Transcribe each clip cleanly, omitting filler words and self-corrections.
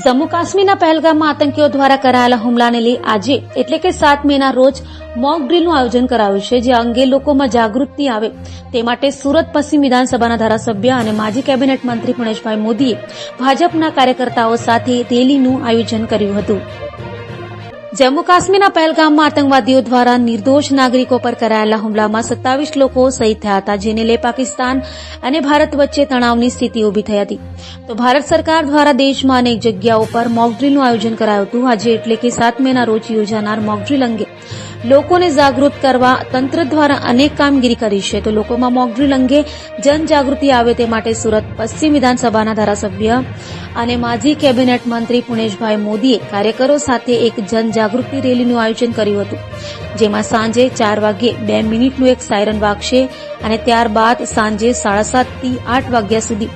જમ્મુ કાશ્મીરના પહેલગામમાં આતંકીઓ દ્વારા કરાયેલા હુમલાને લઈ આજે એટલે કે 7 મેના રોજ મોક ડ્રીલનું આયોજન કરાયું છે, જે અંગે લોકોમાં જાગૃતિ આવે તે માટે સુરત પશ્ચિમ વિધાનસભાના ધારાસભ્ય અને માજી કેબિનેટ મંત્રી પુણેશભાઈ મોદીએ ભાજપના કાર્યકર્તાઓ સાથે રેલીનું આયોજન કર્યું હતું। જમ્મુ કાશ્મીરના પહેલગામમાં આતંકવાદીઓ દ્વારા નિર્દોષ નાગરિકો પર કરાયેલા હુમલામાં 27 લોકો શહીદ થયા હતા, જેને લઈ પાકિસ્તાન અને ભારત વચ્ચે તણાવની સ્થિતિ ઉભી થઈ હતી। તો ભારત સરકાર દ્વારા દેશમાં અનેક જગ્યાઓ પર મોક ડ્રીલનું આયોજન કરાયું હતું। આજે એટલે કે 7 મેના રોજ યોજાનાર મોક ડ્રીલ અંગે લોકોને જાગૃત કરવા તંત્ર દ્વારા અનેક કામગીરી કરી છે। તો લોકોમાં મોક ડ્રીલ અંગે જનજાગૃતિ આવે તે માટે સુરત પશ્ચિમ વિધાનસભાના ધારાસભ્ય અને માજી કેબિનેટ મંત્રી પુણેશભાઈ મોદીએ કાર્યકરો સાથે એક જનજાગૃતિ રેલીનું આયોજન કર્યું હતું, જેમાં સાંજે 4 વાગ્યે 2 મિનિટનું એક સાયરન વાગશે અને ત્યારબાદ સાંજે 7:30 થી 8 વાગ્યા સુધી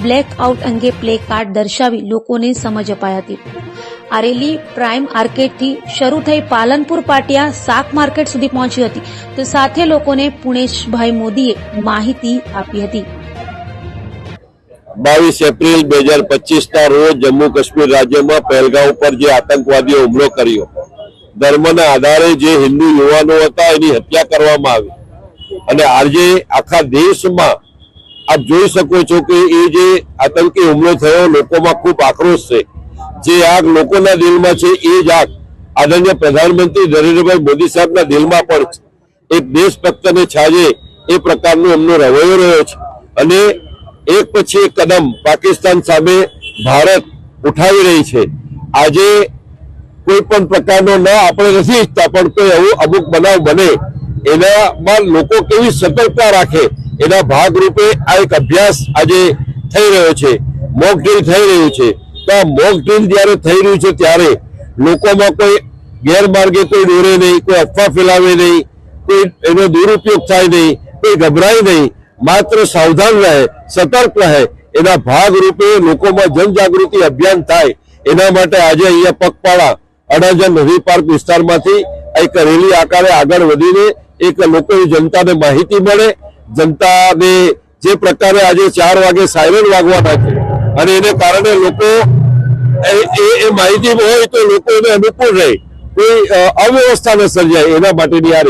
બ્લેક આઉટ અંગે પ્લે કાર્ડ દર્શાવી લોકોને સમજ અપાઈ હતી। આ રેલી પ્રાઇમ આર્કેડથી શરૂ થઈ પાલનપુર પાટિયા શાક માર્કેટ સુધી પહોંચી હતી। તો સાથે લોકોને પુણેશભાઈ મોદીએ માહિતી આપી હતી। 22 એપ્રિલ 2025 રોજ જમ્મુ કાશ્મીર રાજ્યમાં પહેલગામ ઉપર જે આતંકવાદીઓ હુમલો કર્યો, ધર્મના આધારે જે હિન્દુ યુવાનો હતા એની હત્યા કરવામાં આવી અને આજે આખા દેશમાં આપ જોઈ શકો છો કે એ જે આતંકી હુમલો થયો લોકોમાં ખૂબ આક્રોશ છે। જે આગ લોકોના દિલમાં છે એ જ આગ આદરણીય પ્રધાનમંત્રી નરેન્દ્રભાઈ મોદી સાહેબના દિલમાં પણ છે। એક દેશભક્તને છાજે એ પ્રકારનો એમનો રવૈયો રહ્યો છે અને એક પછી એક કદમ પાકિસ્તાન સામે ભારત ઉઠાવી રહી છે। આજે કોઈ પણ પ્રકારનો આપણે નથી ઈચ્છતા, પણ કોઈ એવું અમુક બનાવ બને એનામાં લોકો કેવી સતર્કતા રાખે એના ભાગરૂપે આ એક અભ્યાસ આજે થઈ રહ્યો છે, મોક ડ્રીલ થઈ રહ્યું છે। તો આ મોક ડ્રીલ જયારે થઈ રહ્યું છે ત્યારે લોકોમાં કોઈ ગેરમાર્ગે કોઈ દોરે નહીં, કોઈ અફવા ફેલાવે નહીં, કોઈ એનો દુરુપયોગ થાય નહીં, કોઈ ગભરાય નહીં, માત્ર સાવધાન રહે, સતર્ક રહે। એના ભાગરૂપે લોકોમાં જનજાગૃતિ અભિયાન થાય એના માટે આજે અહીંયા પગપાળા અડાજણ નદી પાર્ક વિસ્તારમાંથી એક રેલી આકારે આગળ વધીને એક લોકોની જનતાને માહિતી મળે, જનતાને જે પ્રકારે આજે 4 વાગે સાયરન વાગવાના છે અને એને કારણે લોકો એ માહિતી હોય તો લોકો એને અનુકૂળ રહે, કોઈ અવ્યવસ્થા ન સર્જાય એના માટેની આ